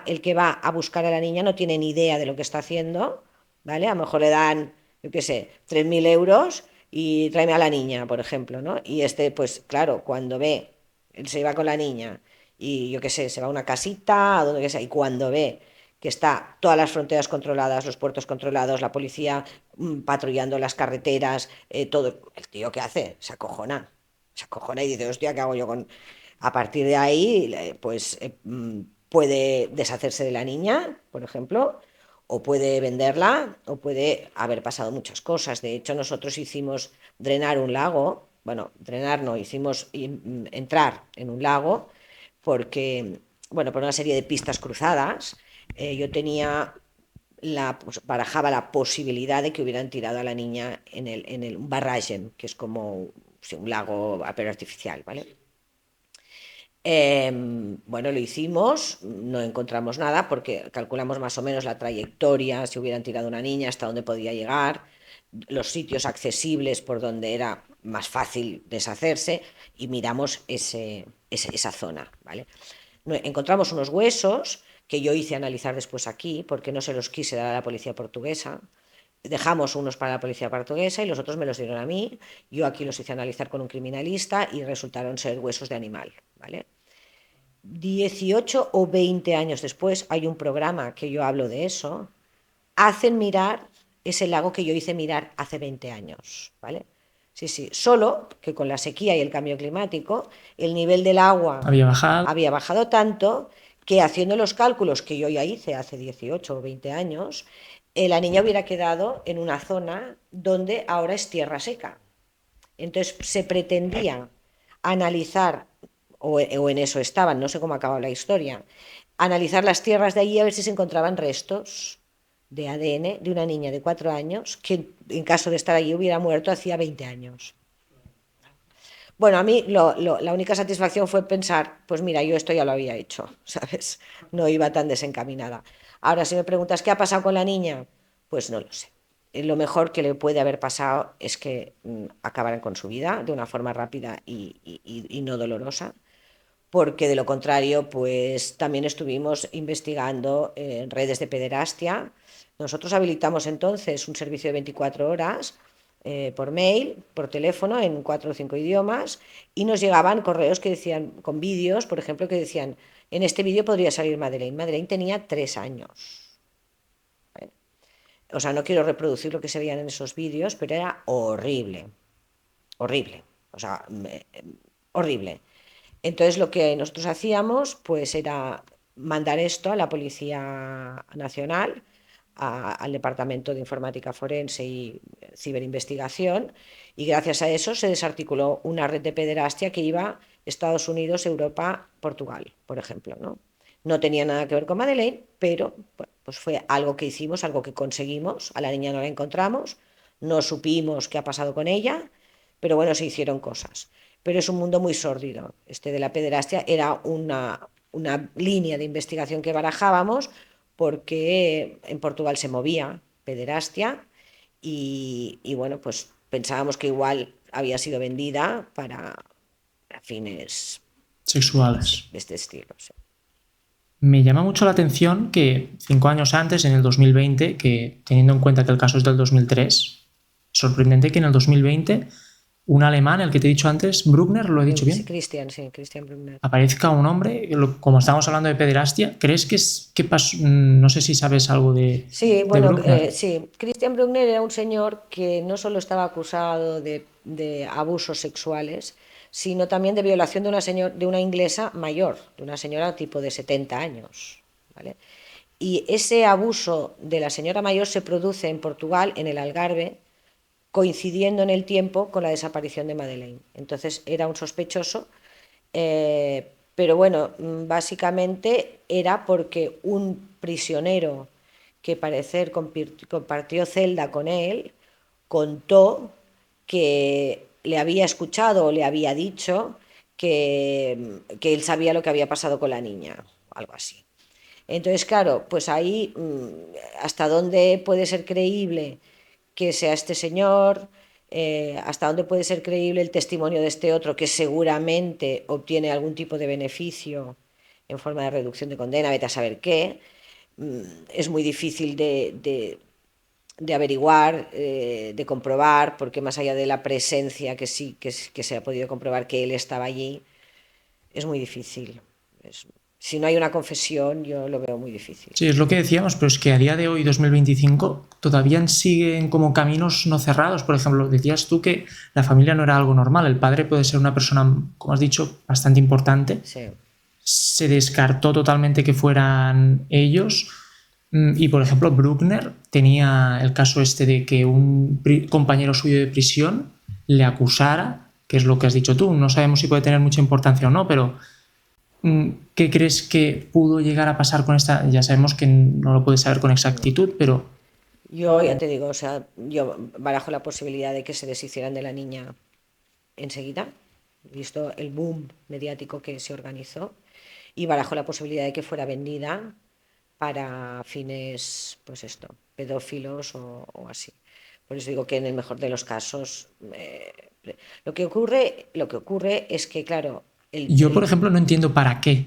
el que va a buscar a la niña no tiene ni idea de lo que está haciendo, ¿vale? A lo mejor le dan, yo qué sé, 3.000 euros y tráeme a la niña, por ejemplo, ¿no? Y pues claro, cuando ve, él se va con la niña y yo qué sé, se va a una casita, a donde que sea, y cuando ve que está todas las fronteras controladas, los puertos controlados, la policía patrullando las carreteras, todo. El tío, ¿qué hace? Se acojona y dice, hostia, ¿qué hago yo con...? A partir de ahí, pues puede deshacerse de la niña, por ejemplo, o puede venderla, o puede haber pasado muchas cosas. De hecho, nosotros hicimos drenar un lago, bueno, drenar no, hicimos entrar en un lago, porque, bueno, por una serie de pistas cruzadas, yo tenía pues, barajaba la posibilidad de que hubieran tirado a la niña en un barragem, que es como sí, un lago pero artificial, ¿vale? Bueno, lo hicimos, no encontramos nada porque calculamos más o menos la trayectoria, si hubieran tirado una niña, hasta dónde podía llegar, los sitios accesibles por donde era más fácil deshacerse y miramos esa zona, ¿vale? Encontramos unos huesos que yo hice analizar después aquí porque no se los quise dar a la policía portuguesa. Dejamos unos para la policía portuguesa y los otros me los dieron a mí. Yo aquí los hice analizar con un criminalista y resultaron ser huesos de animal, ¿vale? 18 o 20 años después hay un programa que yo hablo de eso. Hacen mirar ese lago que yo hice mirar hace 20 años, ¿vale? Sí, sí, solo que con la sequía y el cambio climático el nivel del agua había bajado tanto que haciendo los cálculos que yo ya hice hace 18 o 20 años, la niña hubiera quedado en una zona donde ahora es tierra seca. Entonces se pretendía analizar, o en eso estaban, no sé cómo acaba la historia, analizar las tierras de allí a ver si se encontraban restos de ADN de una niña de 4 años que en caso de estar allí hubiera muerto hacía 20 años. Bueno, a mí la única satisfacción fue pensar, pues mira, yo esto ya lo había hecho, ¿sabes? No iba tan desencaminada. Ahora, si me preguntas qué ha pasado con la niña, pues no lo sé. Lo mejor que le puede haber pasado es que acabaran con su vida de una forma rápida y no dolorosa, porque de lo contrario, pues también estuvimos investigando redes de pederastia. Nosotros habilitamos entonces un servicio de 24 horas por mail, por teléfono, en 4 o 5 idiomas, y nos llegaban correos que decían, con vídeos, por ejemplo, que decían, en este vídeo podría salir Madeleine. Madeleine tenía 3 años. O sea, no quiero reproducir lo que se veían en esos vídeos, pero era horrible, horrible, o sea, horrible. Entonces lo que nosotros hacíamos pues era mandar esto a la Policía Nacional, al Departamento de Informática Forense y Ciberinvestigación, y gracias a eso se desarticuló una red de pederastia que iba Estados Unidos, Europa, Portugal, por ejemplo, ¿no? No tenía nada que ver con Madeleine, pero bueno, pues fue algo que hicimos, algo que conseguimos. A la niña no la encontramos, no supimos qué ha pasado con ella, pero bueno, se hicieron cosas. Pero es un mundo muy sórdido. Este de la pederastia era una línea de investigación que barajábamos porque en Portugal se movía pederastia y bueno, pues pensábamos que igual había sido vendida para fines Sexuales. de este estilo. Sí. Me llama mucho la atención que 5 años antes, en el 2020, que teniendo en cuenta que el caso es del 2003, sorprendente que en el 2020 un alemán, el que te he dicho antes, Bruckner, ¿lo he dicho bien? Sí, Christian Bruckner. Aparezca un hombre, como estábamos hablando de pederastia, ¿crees que pasó? No sé si sabes algo de, Sí, bueno, Bruckner. sí, Christian Bruckner era un señor que no solo estaba acusado de abusos sexuales, sino también de violación de una inglesa mayor, de una señora tipo de 70 años, ¿vale? Y ese abuso de la señora mayor se produce en Portugal, en el Algarve, coincidiendo en el tiempo con la desaparición de Madeleine. Entonces era un sospechoso, pero bueno, básicamente era porque un prisionero que parecer compartió celda con él, contó que le había escuchado o le había dicho que él sabía lo que había pasado con la niña, algo así. Entonces, claro, pues ahí, ¿hasta dónde puede ser creíble que sea este señor? ¿Hasta dónde puede ser creíble el testimonio de este otro que seguramente obtiene algún tipo de beneficio en forma de reducción de condena, vete a saber qué? Es muy difícil de averiguar, de comprobar, porque más allá de la presencia que sí que se ha podido comprobar que él estaba allí, es muy difícil. Si no hay una confesión, yo lo veo muy difícil. Sí, es lo que decíamos, pero es que a día de hoy, 2025, todavía siguen como caminos no cerrados. Por ejemplo, decías tú que la familia no era algo normal. El padre puede ser una persona, como has dicho, bastante importante. Sí. Se descartó totalmente que fueran ellos. Y, por ejemplo, Bruckner tenía el caso este de que un compañero suyo de prisión le acusara, que es lo que has dicho tú. No sabemos si puede tener mucha importancia o no, pero ¿qué crees que pudo llegar a pasar con esta? Ya sabemos que no lo puedes saber con exactitud, pero... Yo ya te digo, o sea, yo barajo la posibilidad de que se deshicieran de la niña enseguida, visto el boom mediático que se organizó, y barajo la posibilidad de que fuera vendida para fines, pues esto, pedófilos o así. Por eso digo que en el mejor de los casos, lo que ocurre es que, claro, Yo, por ejemplo, no entiendo para qué.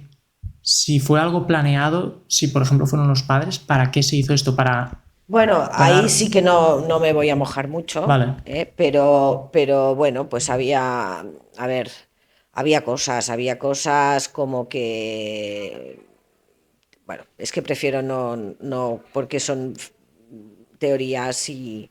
Si fue algo planeado, si por ejemplo fueron los padres, ¿para qué se hizo esto? Bueno, ahí sí que no me voy a mojar mucho, Vale. pero bueno, pues había cosas como que, bueno, es que prefiero no porque son teorías y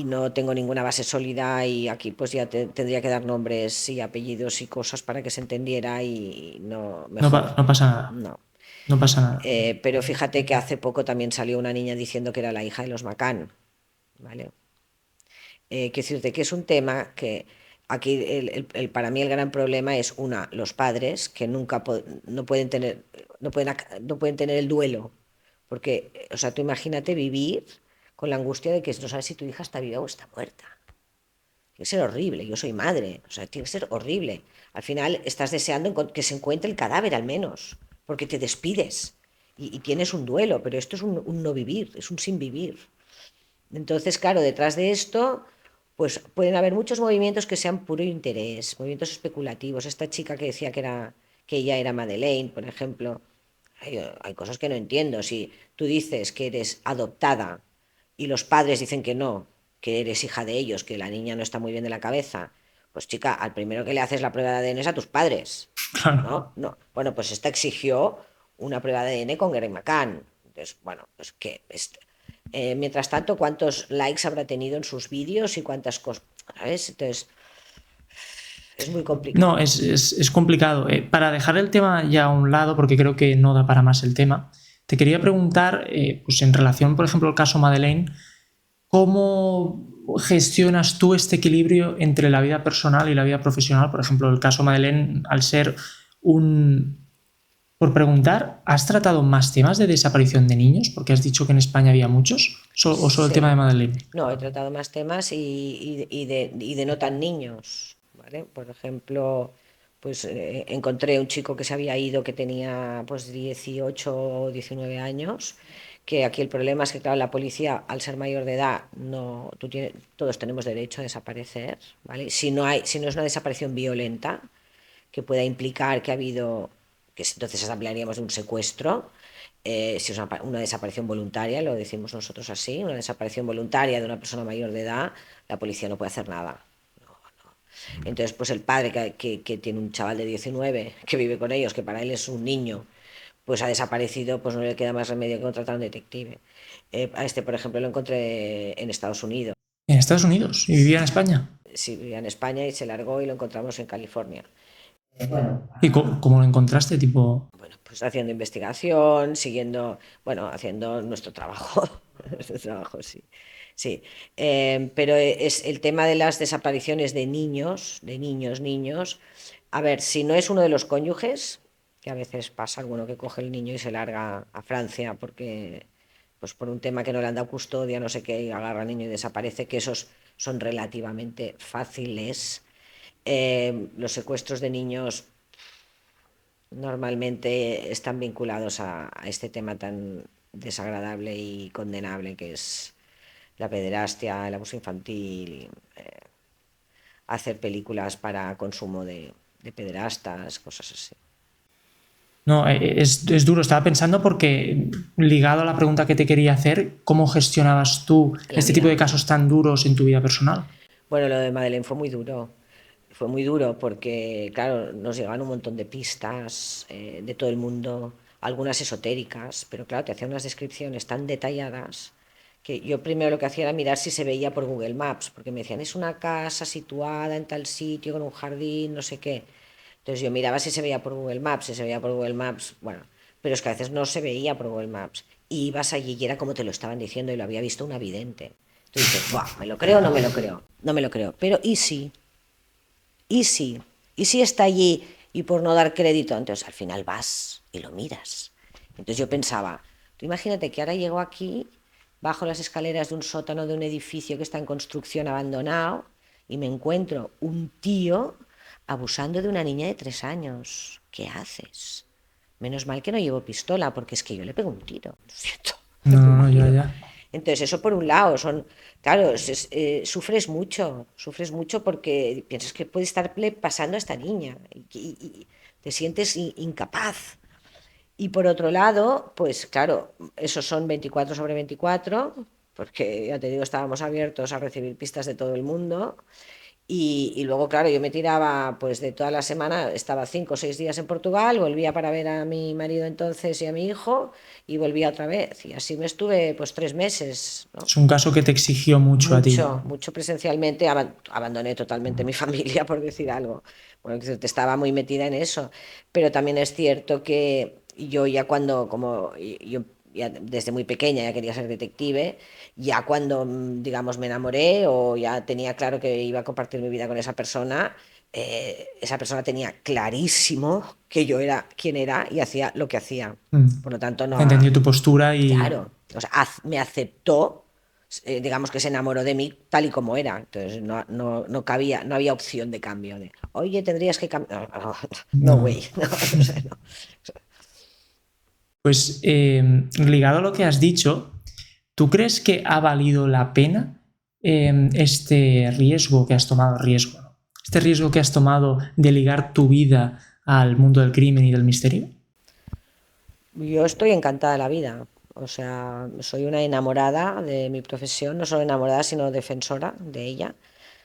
no tengo ninguna base sólida, y aquí pues ya tendría que dar nombres y apellidos y cosas para que se entendiera, y no, mejor No pasa nada. no. No pasa nada. Pero fíjate que hace poco también salió una niña diciendo que era la hija de los McCann, ¿vale? Quiero decirte que es un tema que aquí para mí el gran problema es los padres que nunca no pueden tener el duelo, porque, o sea, tú imagínate vivir con la angustia de que no sabes si tu hija está viva o está muerta. Tiene que ser horrible. Yo soy madre, o sea, tiene que ser horrible. Al final estás deseando que se encuentre el cadáver al menos, porque te despides y tienes un duelo, pero esto es un no vivir, es un sin vivir. Entonces, claro, detrás de esto, pues pueden haber muchos movimientos que sean puro interés, movimientos especulativos. Esta chica que decía que ella era Madeleine, por ejemplo, hay cosas que no entiendo. Si tú dices que eres adoptada y los padres dicen que no, que eres hija de ellos, que la niña no está muy bien de la cabeza, pues chica, al primero que le haces la prueba de ADN es a tus padres. Claro. ¿No? Bueno, pues esta exigió una prueba de ADN con Gary McCann. Entonces, bueno, pues que... mientras tanto, ¿cuántos likes habrá tenido en sus vídeos y cuántas cosas? ¿Sabes? Entonces, es muy complicado. No, es complicado. Para dejar el tema ya a un lado, porque creo que no da para más el tema, te quería preguntar, pues en relación, por ejemplo, al caso Madeleine, ¿cómo gestionas tú este equilibrio entre la vida personal y la vida profesional? Por ejemplo, el caso Madeleine, al ser un Por preguntar, ¿has tratado más temas de desaparición de niños? Porque has dicho que en España había muchos, ¿o solo el Sí. tema de Madeleine? No, he tratado más temas y de no tan niños, ¿vale? Por ejemplo, pues encontré un chico que se había ido que tenía pues 18 o 19 años, que aquí el problema es que, claro, la policía, al ser mayor de edad, no, todos tenemos derecho a desaparecer, ¿vale? Si no es una desaparición violenta, que pueda implicar que ha habido, entonces hablaríamos de un secuestro. Si es una desaparición voluntaria, lo decimos nosotros así, una desaparición voluntaria de una persona mayor de edad, la policía no puede hacer nada. Entonces, pues el padre que tiene un chaval de 19 que vive con ellos, que para él es un niño, pues ha desaparecido, pues no le queda más remedio que contratar a un detective. A este, por ejemplo, lo encontré en Estados Unidos. En Estados Unidos, y vivía en España. Sí, vivía en España y se largó y lo encontramos en California. ¿Y cómo lo encontraste? Tipo, Bueno, pues haciendo investigación, siguiendo, bueno, haciendo nuestro trabajo. Nuestro trabajo, sí. Sí. Pero es el tema de las desapariciones de niños, niños. A ver, si no es uno de los cónyuges, que a veces pasa alguno que coge el niño y se larga a Francia porque, pues por un tema que no le han dado custodia, no sé qué, y agarra al niño y desaparece, que esos son relativamente fáciles. Los secuestros de niños normalmente están vinculados a este tema tan desagradable y condenable que es la pederastia, el abuso infantil, hacer películas para consumo de pederastas, cosas así. no, es duro. Estaba pensando porque, ligado a la pregunta que te quería hacer, ¿cómo gestionabas tú La este tipo vida. de casos tan duros en tu vida personal? Bueno, lo de Madeleine fue muy duro. Fue muy duro porque, claro, nos llegaban un montón de pistas de todo el mundo, algunas esotéricas, pero claro, te hacían unas descripciones tan detalladas que yo primero lo que hacía era mirar si se veía por Google Maps, porque me decían, es una casa situada en tal sitio, con un jardín, no sé qué. Entonces yo miraba si se veía por Google Maps, si se veía por Google Maps, bueno, pero es que a veces no se veía por Google Maps. Y ibas allí y era como te lo estaban diciendo y lo había visto una vidente. Tú dices, "Buah, ¿me lo creo o no me lo creo? No me lo creo. Pero ¿y sí? ¿Y sí? ¿Y si está allí y por no dar crédito? Entonces al final vas y lo miras. Entonces yo pensaba, tú imagínate que ahora llego aquí, bajo las escaleras de un sótano de un edificio que está en construcción abandonado y me encuentro un tío abusando de una niña de 3 años. ¿Qué haces? Menos mal que no llevo pistola, porque es que yo le pego un tiro. Lo siento, le pego un Ya, tiro. ya. Entonces, eso por un lado, claro, sufres mucho porque piensas que puede estarle pasando a esta niña y te sientes incapaz. Y por otro lado, pues claro, esos son 24/24, porque ya te digo, estábamos abiertos a recibir pistas de todo el mundo. Y luego, claro, yo me tiraba pues de toda la semana, estaba 5 o 6 días en Portugal, volvía para ver a mi marido entonces y a mi hijo y volvía otra vez. Y así me estuve pues 3 meses, ¿no? Es un caso que te exigió mucho a ti. Mucho presencialmente, abandoné totalmente mi familia, por decir algo. Bueno, que estaba muy metida en eso. Pero también es cierto que yo ya cuando, como yo ya desde muy pequeña ya quería ser detective, ya cuando, digamos, me enamoré o ya tenía claro que iba a compartir mi vida con esa persona tenía clarísimo que yo era quien era y hacía lo que hacía. Por lo tanto, no Entendió tu postura y... claro, o sea, me aceptó, digamos que se enamoró de mí tal y como era. Entonces no cabía, no había opción de cambio. Oye, tendrías que cambiar. No, güey. No, o sea, no. Pues ligado a lo que has dicho, ¿tú crees que ha valido la pena este riesgo que has tomado? Este riesgo que has tomado de ligar tu vida al mundo del crimen y del misterio. Yo estoy encantada de la vida. O sea, soy una enamorada de mi profesión, no solo enamorada, sino defensora de ella.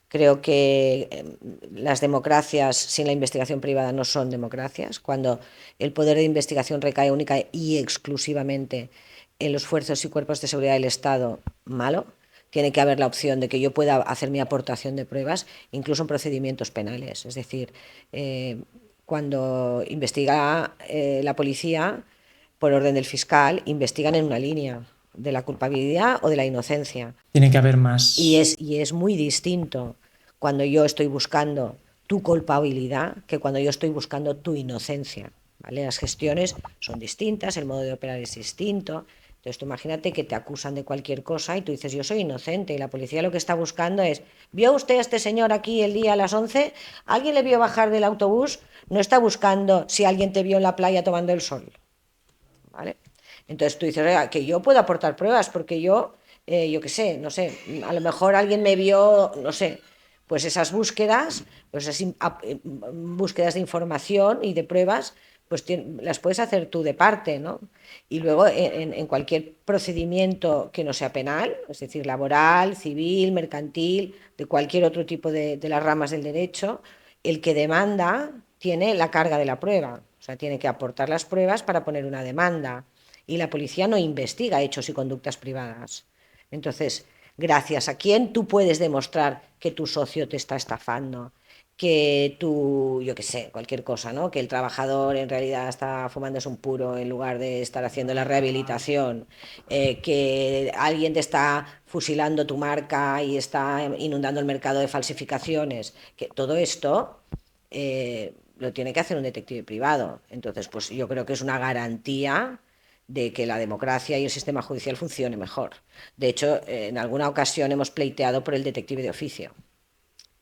Creo que las democracias sin la investigación privada no son democracias. Cuando el poder de investigación recae única y exclusivamente en los fuerzas y cuerpos de seguridad del Estado, malo. Tiene que haber la opción de que yo pueda hacer mi aportación de pruebas, incluso en procedimientos penales. Es decir, cuando investiga la policía, por orden del fiscal, investigan en una línea de la culpabilidad o de la inocencia. Tiene que haber más. Y es muy distinto cuando yo estoy buscando tu culpabilidad que cuando yo estoy buscando tu inocencia. ¿vale? Las gestiones son distintas, el modo de operar es distinto. Entonces tú imagínate que te acusan de cualquier cosa y tú dices, yo soy inocente, y la policía lo que está buscando es, ¿vio usted a este señor aquí el día a las 11? ¿Alguien le vio bajar del autobús? No está buscando si alguien te vio en la playa tomando el sol, ¿vale? Entonces tú dices, oiga, que yo puedo aportar pruebas porque yo qué sé, no sé, a lo mejor alguien me vio, no sé, pues esas búsquedas, pues esas búsquedas de información y de pruebas, pues las puedes hacer tú de parte, ¿no? Y luego en cualquier procedimiento que no sea penal, es decir, laboral, civil, mercantil, de cualquier otro tipo de las ramas del derecho, el que demanda tiene la carga de la prueba, o sea, tiene que aportar las pruebas para poner una demanda. Y la policía no investiga hechos y conductas privadas. Entonces, gracias a quién tú puedes demostrar que tu socio te está estafando, que tú, yo qué sé, cualquier cosa, ¿no? Que el trabajador en realidad está fumándose un puro en lugar de estar haciendo la rehabilitación, que alguien te está fusilando tu marca y está inundando el mercado de falsificaciones, que todo esto lo tiene que hacer un detective privado. Entonces, pues yo creo que es una garantía de que la democracia y el sistema judicial funcione mejor. De hecho, en alguna ocasión hemos pleiteado por el detective de oficio.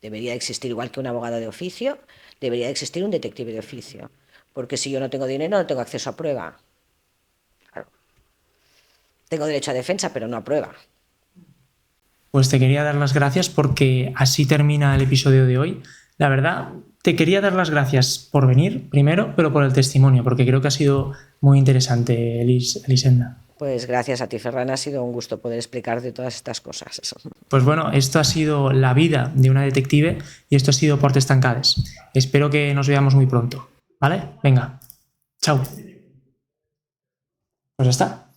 Debería existir, igual que un abogado de oficio, debería existir un detective de oficio. Porque si yo no tengo dinero, no tengo acceso a prueba. Claro. Tengo derecho a defensa, pero no a prueba. Pues te quería dar las gracias porque así termina el episodio de hoy. La verdad, te quería dar las gracias por venir primero, pero por el testimonio, porque creo que ha sido muy interesante, Elisenda. Pues gracias a ti, Ferran, ha sido un gusto poder explicarte todas estas cosas. Pues bueno, esto ha sido la vida de una detective y esto ha sido Portes Tancades. Espero que nos veamos muy pronto, ¿vale? Venga, chao. Pues ya está.